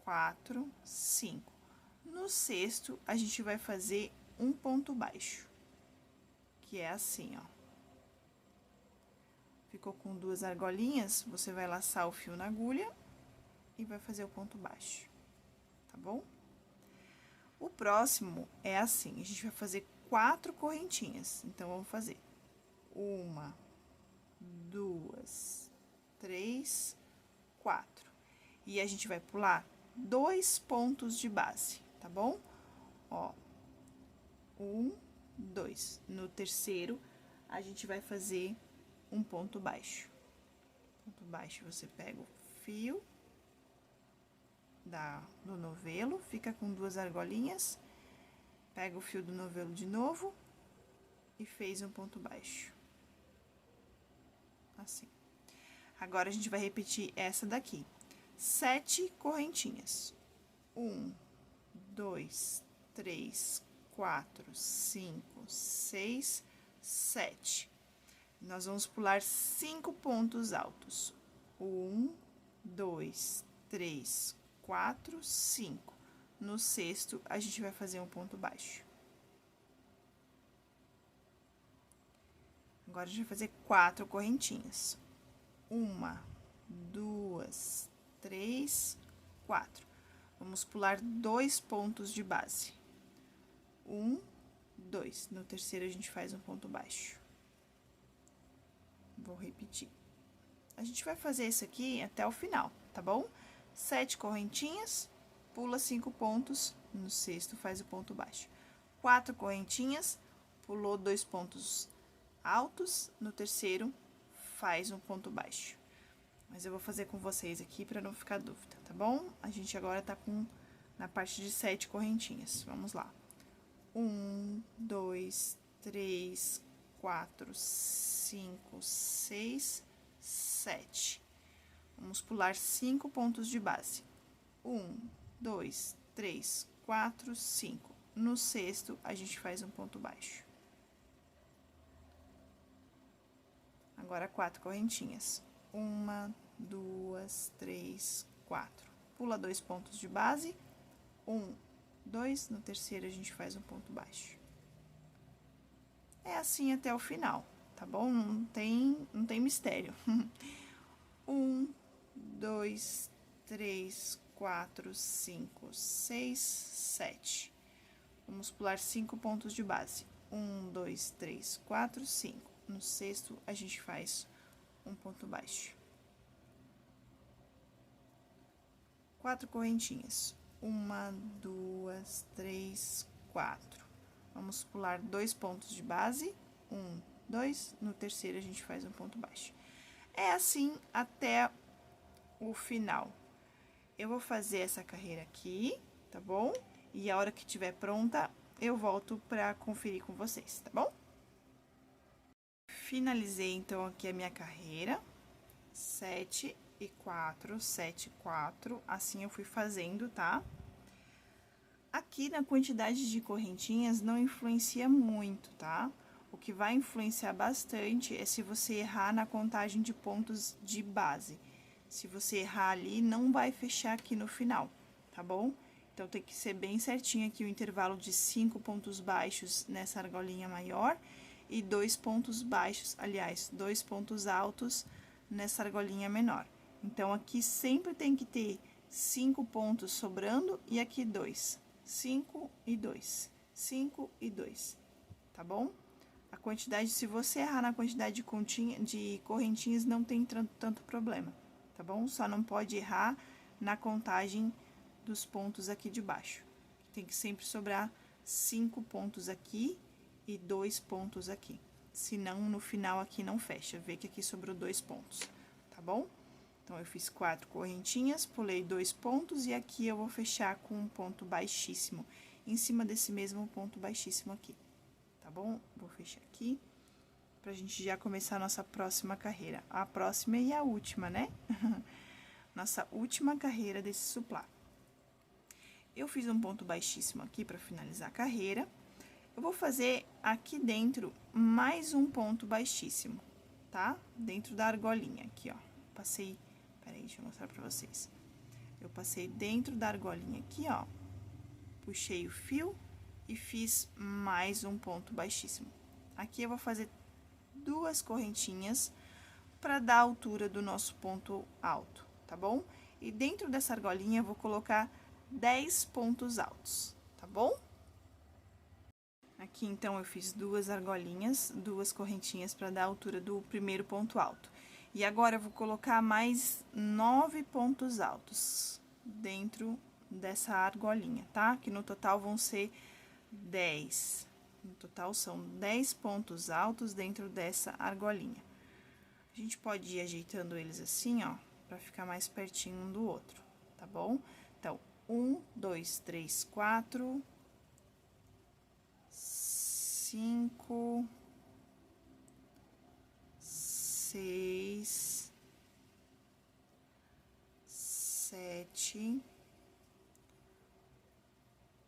4, 5. No sexto, a gente vai fazer um ponto baixo, que é assim, ó. Ficou com 2 argolinhas, você vai laçar o fio na agulha e vai fazer o ponto baixo, tá bom? O próximo é assim, a gente vai fazer 4 correntinhas. Então, vamos fazer 1, 2, 3, 4. E a gente vai pular 2 pontos de base, tá bom? Ó, 1, 2. No terceiro, a gente vai fazer um ponto baixo. Ponto baixo, você pega o fio do novelo, fica com 2 argolinhas, pega o fio do novelo de novo e fez um ponto baixo. Assim. Agora, a gente vai repetir essa daqui. 7 correntinhas. 1, 2, 3, 4, 5, 6, 7. Nós vamos pular 5 pontos altos. 1, 2, 3, 4, 5. No sexto, a gente vai fazer um ponto baixo. Agora, a gente vai fazer 4 correntinhas. 1, 2, 3, 4. Vamos pular 2 pontos de base. 1, 2. No terceiro, a gente faz um ponto baixo. Vou repetir. A gente vai fazer isso aqui até o final, tá bom? 7 correntinhas, pula 5 pontos, no sexto faz o ponto baixo. 4 correntinhas, pulou 2 pontos altos, no terceiro faz um ponto baixo. Mas eu vou fazer com vocês aqui para não ficar dúvida, tá bom? A gente agora tá na parte de 7 correntinhas. Vamos lá. 1, 2, 3, 4, 5, 6, 7. Vamos pular 5 pontos de base. 1, 2, 3, 4, 5. No sexto, a gente faz um ponto baixo. Agora, 4 correntinhas. 1, 2, 3, 4. Pula 2 pontos de base. 1, 2. No terceiro, a gente faz um ponto baixo. É assim até o final, tá bom? Não tem mistério. 1, 2, 3, 4, 5, 6, 7. Vamos pular 5 pontos de base. 1, 2, 3, 4, 5. No sexto, a gente faz um ponto baixo. 4 correntinhas. 1, 2, 3, 4. Vamos pular 2 pontos de base. 1, 2. No terceiro, a gente faz um ponto baixo. É assim até o final. Eu vou fazer essa carreira aqui, tá bom? E a hora que estiver pronta, eu volto pra conferir com vocês, tá bom? Finalizei, então, aqui a minha carreira. 7 e 4, 7 e 4, assim eu fui fazendo, tá? Aqui na quantidade de correntinhas não influencia muito, tá? O que vai influenciar bastante é se você errar na contagem de pontos de base. Se você errar ali, não vai fechar aqui no final, tá bom? Então, tem que ser bem certinho aqui o intervalo de 5 pontos baixos nessa argolinha maior e 2 pontos baixos, aliás, 2 pontos altos nessa argolinha menor. Então, aqui sempre tem que ter 5 pontos sobrando e aqui 2. 5 e 2. 5 e 2, tá bom? A quantidade, se você errar na quantidade de correntinhas, não tem tanto problema, tá bom? Só não pode errar na contagem dos pontos aqui de baixo. Tem que sempre sobrar 5 pontos aqui e 2 pontos aqui. Senão, no final aqui não fecha. Vê que aqui sobrou 2 pontos, tá bom? Então, eu fiz 4 correntinhas, pulei 2 pontos e aqui eu vou fechar com um ponto baixíssimo, em cima desse mesmo ponto baixíssimo aqui, tá bom? Vou fechar aqui, pra gente já começar a nossa próxima carreira. A próxima e a última, né? Nossa última carreira desse suplá. Eu fiz um ponto baixíssimo aqui pra finalizar a carreira. Eu vou fazer aqui dentro mais um ponto baixíssimo, tá? Dentro da argolinha, aqui, ó. Passei... Peraí, deixa eu mostrar pra vocês. Eu passei dentro da argolinha aqui, ó. Puxei o fio e fiz mais um ponto baixíssimo. Aqui eu vou fazer 2 correntinhas pra dar a altura do nosso ponto alto, tá bom? E dentro dessa argolinha eu vou colocar 10 pontos altos, tá bom? Aqui, então, eu fiz 2 argolinhas, 2 correntinhas pra dar a altura do primeiro ponto alto. E agora, eu vou colocar mais 9 pontos altos dentro dessa argolinha, tá? Que no total vão ser 10. No total, são 10 pontos altos dentro dessa argolinha. A gente pode ir ajeitando eles assim, ó, pra ficar mais pertinho um do outro, tá bom? Então, 1, 2, 3, 4, 5... 6, 7,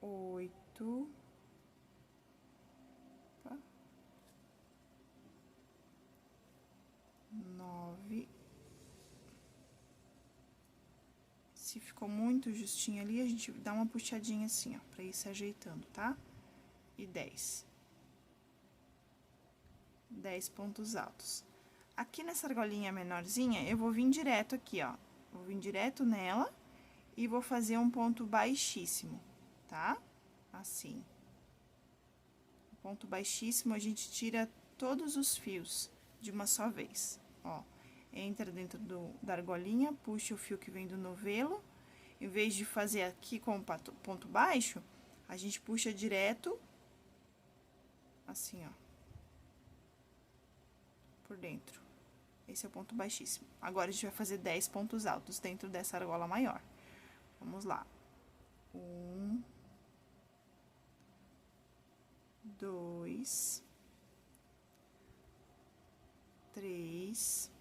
8, 9. Se ficou muito justinho ali, a gente dá uma puxadinha assim, ó, pra ir se ajeitando, tá? E 10. 10 pontos altos. Aqui nessa argolinha menorzinha, eu vou vir direto aqui, ó. Vou vir direto nela e vou fazer um ponto baixíssimo, tá? Assim. O ponto baixíssimo, a gente tira todos os fios de uma só vez, ó. Entra dentro da argolinha, puxa o fio que vem do novelo. Em vez de fazer aqui com o ponto baixo, a gente puxa direto, assim, ó. Por dentro. Esse é o ponto baixíssimo. Agora, a gente vai fazer 10 pontos altos dentro dessa argola maior. Vamos lá. 1, 2, 3,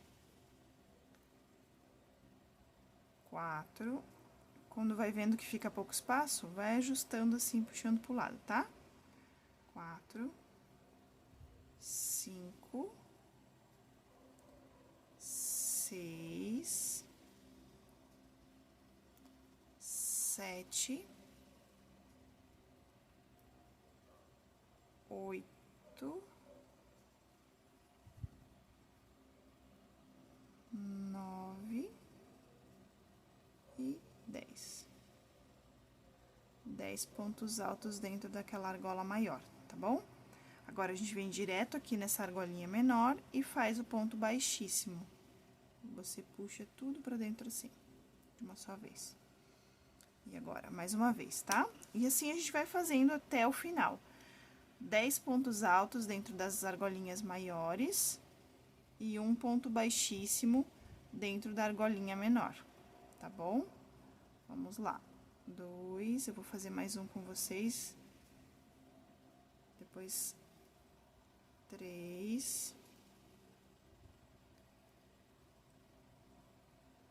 4. Quando vai vendo que fica pouco espaço, vai ajustando assim, puxando pro lado, tá? 4, 5, 6, 7, 8, 9 e 10. 10 pontos altos dentro daquela argola maior, tá bom? Agora, a gente vem direto aqui nessa argolinha menor e faz o ponto baixíssimo. Você puxa tudo pra dentro assim, de uma só vez. E agora, mais uma vez, tá? E assim a gente vai fazendo até o final. 10 pontos altos dentro das argolinhas maiores e um ponto baixíssimo dentro da argolinha menor, tá bom? Vamos lá. 2, eu vou fazer mais um com vocês. Depois 3,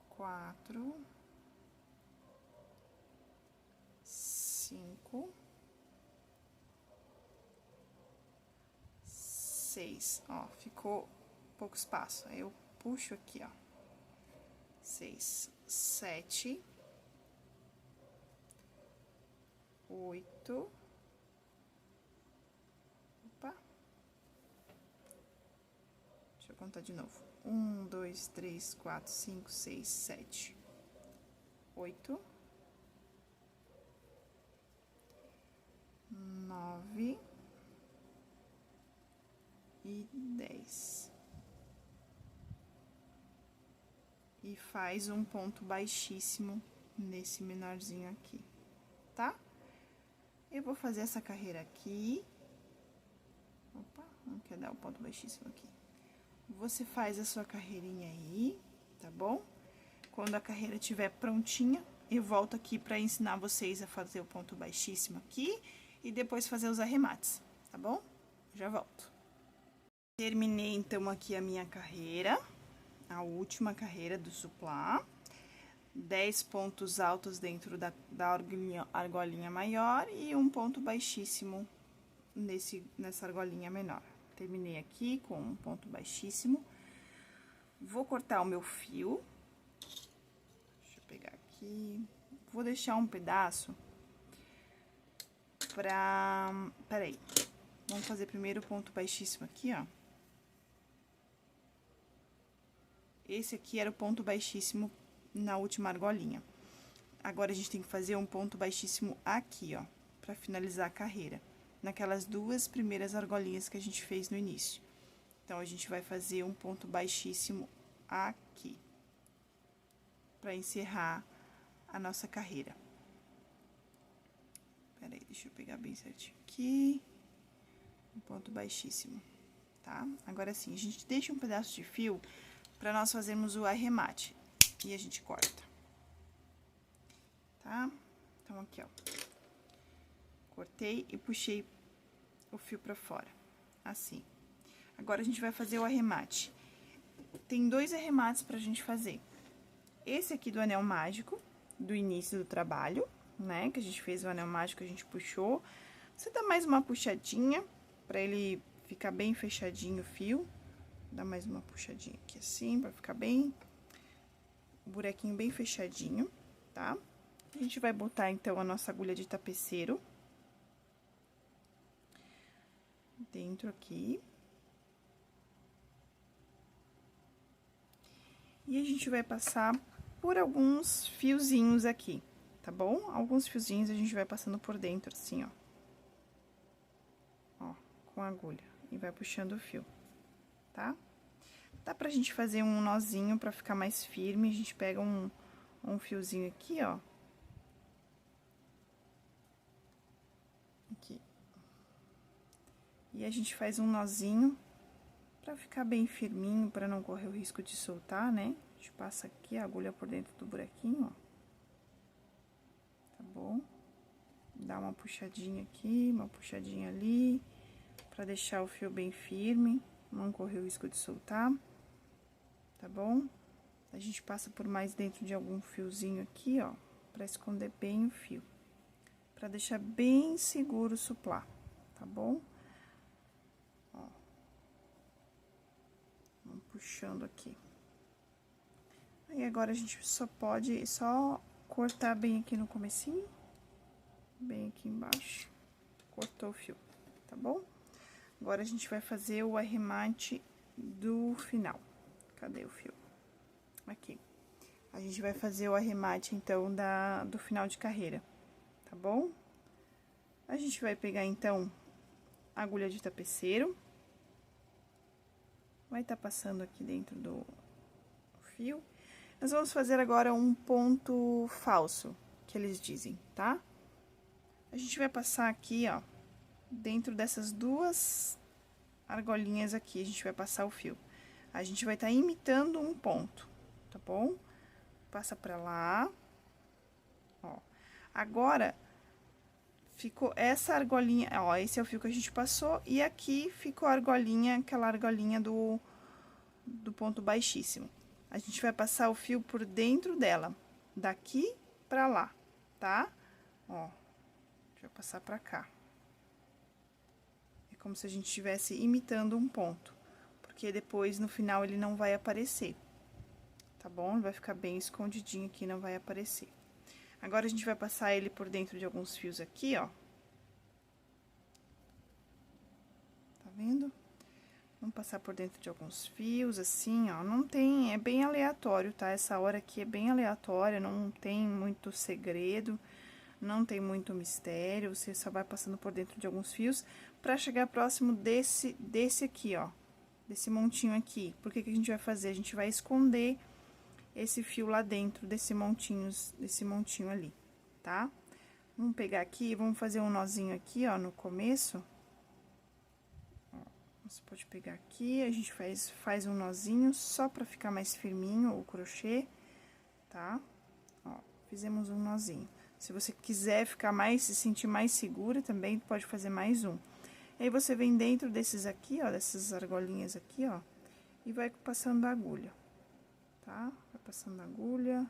4, 5, 6. Ó, ficou pouco espaço. Aí eu puxo aqui, ó. 6, 7, 8. Opa. Deixa eu contar de novo. 1, 2, 3, 4, 5, 6, 7, 8, 9 e 10. E faz um ponto baixíssimo nesse menorzinho aqui, tá? Eu vou fazer essa carreira aqui. Opa, não quer dar o ponto baixíssimo aqui. Você faz a sua carreirinha aí, tá bom? Quando a carreira estiver prontinha, eu volto aqui pra ensinar vocês a fazer o ponto baixíssimo aqui e depois fazer os arremates, tá bom? Já volto. Terminei, então, aqui a minha carreira, a última carreira do suplá. 10 pontos altos dentro da argolinha maior e um ponto baixíssimo nessa argolinha menor. Terminei aqui com um ponto baixíssimo. Vou cortar o meu fio. Deixa eu pegar aqui. Vou deixar um pedaço pra... Peraí. Vamos fazer primeiro o ponto baixíssimo aqui, ó. Esse aqui era o ponto baixíssimo na última argolinha. Agora, a gente tem que fazer um ponto baixíssimo aqui, ó, pra finalizar a carreira. Naquelas duas primeiras argolinhas que a gente fez no início. Então, a gente vai fazer um ponto baixíssimo aqui. Pra encerrar a nossa carreira. Peraí, deixa eu pegar bem certinho aqui. Um ponto baixíssimo, tá? Agora sim, a gente deixa um pedaço de fio pra nós fazermos o arremate. E a gente corta. Tá? Então, aqui, ó. Cortei e puxei o fio pra fora, assim. Agora, a gente vai fazer o arremate. Tem 2 arremates pra gente fazer. Esse aqui do anel mágico, do início do trabalho, né? Que a gente fez o anel mágico, a gente puxou. Você dá mais uma puxadinha pra ele ficar bem fechadinho o fio. Dá mais uma puxadinha aqui assim, pra ficar bem... o buraquinho bem fechadinho, tá? A gente vai botar, então, a nossa agulha de tapeceiro dentro aqui. E a gente vai passar por alguns fiozinhos aqui, tá bom? Alguns fiozinhos a gente vai passando por dentro, assim, ó. Ó, com a agulha. E vai puxando o fio, tá? Dá pra gente fazer um nozinho pra ficar mais firme. A gente pega um fiozinho aqui, ó. Aqui. E a gente faz um nozinho pra ficar bem firminho, pra não correr o risco de soltar, né? A gente passa aqui a agulha por dentro do buraquinho, ó. Tá bom? Dá uma puxadinha aqui, uma puxadinha ali, pra deixar o fio bem firme, não correr o risco de soltar. Tá bom? A gente passa por mais dentro de algum fiozinho aqui, ó, pra esconder bem o fio. Pra deixar bem seguro o suplá, tá bom? Ó. Vamos puxando aqui. E agora a gente só pode cortar bem aqui no comecinho, bem aqui embaixo, cortou o fio, tá bom? Agora a gente vai fazer o arremate do final. Cadê o fio? Aqui. A gente vai fazer o arremate, então, do final de carreira, tá bom? A gente vai pegar, então, a agulha de tapeceiro. Vai estar passando aqui dentro do fio. Nós vamos fazer agora um ponto falso, que eles dizem, tá? A gente vai passar aqui, ó, dentro dessas duas argolinhas aqui, a gente vai passar o fio. A gente vai estar imitando um ponto, tá bom? Passa pra lá, ó. Agora, ficou essa argolinha, ó, esse é o fio que a gente passou, e aqui ficou a argolinha, aquela argolinha do ponto baixíssimo. A gente vai passar o fio por dentro dela, daqui pra lá, tá? Ó, deixa eu passar pra cá. É como se a gente estivesse imitando um ponto, porque depois, no final, ele não vai aparecer, tá bom? Ele vai ficar bem escondidinho aqui, não vai aparecer. Agora, a gente vai passar ele por dentro de alguns fios aqui, ó. Tá vendo? Vamos passar por dentro de alguns fios, assim, ó. Não tem, é bem aleatório, tá? Essa hora aqui é bem aleatória, não tem muito segredo, não tem muito mistério. Você só vai passando por dentro de alguns fios pra chegar próximo desse aqui, ó. Desse montinho aqui. Por que que a gente vai fazer? A gente vai esconder esse fio lá dentro desse montinho ali, tá? Vamos pegar aqui, vamos fazer um nozinho aqui, ó, no começo. Você pode pegar aqui, a gente faz um nozinho só pra ficar mais firminho o crochê, tá? Ó, fizemos um nozinho. Se você quiser se sentir mais segura também, pode fazer mais um. Aí, você vem dentro desses aqui, ó, dessas argolinhas aqui, ó, e vai passando a agulha, tá? Vai passando a agulha,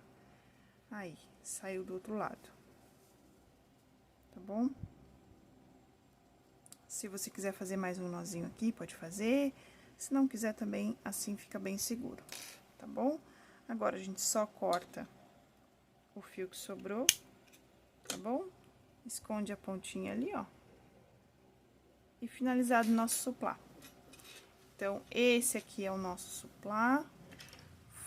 aí, saiu do outro lado, tá bom? Se você quiser fazer mais um nozinho aqui, pode fazer. Se não quiser também, assim fica bem seguro, tá bom? Agora, a gente só corta o fio que sobrou, tá bom? Esconde a pontinha ali, ó. E finalizado o nosso suplá. Então, esse aqui é o nosso suplá.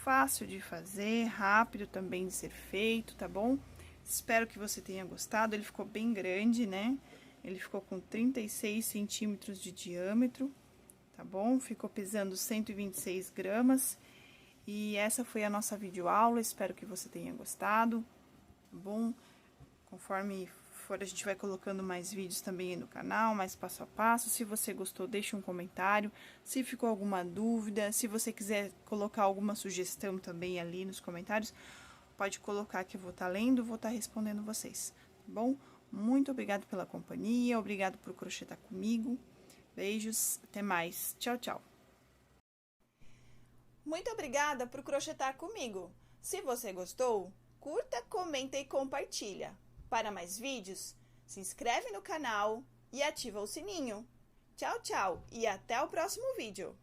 Fácil de fazer, rápido também de ser feito, tá bom? Espero que você tenha gostado. Ele ficou bem grande, né? Ele ficou com 36 centímetros de diâmetro, tá bom? Ficou pesando 126 gramas. E essa foi a nossa videoaula, espero que você tenha gostado, tá bom? Conforme for, a gente vai colocando mais vídeos também aí no canal, mais passo a passo. Se você gostou, deixe um comentário. Se ficou alguma dúvida, se você quiser colocar alguma sugestão também ali nos comentários, pode colocar que eu vou estar lendo, vou estar respondendo vocês, tá bom? Muito obrigada pela companhia, obrigado por crochetar comigo. Beijos, até mais. Tchau, tchau. Muito obrigada por crochetar comigo. Se você gostou, curta, comenta e compartilha. Para mais vídeos, se inscreve no canal e ativa o sininho. Tchau, tchau e até o próximo vídeo.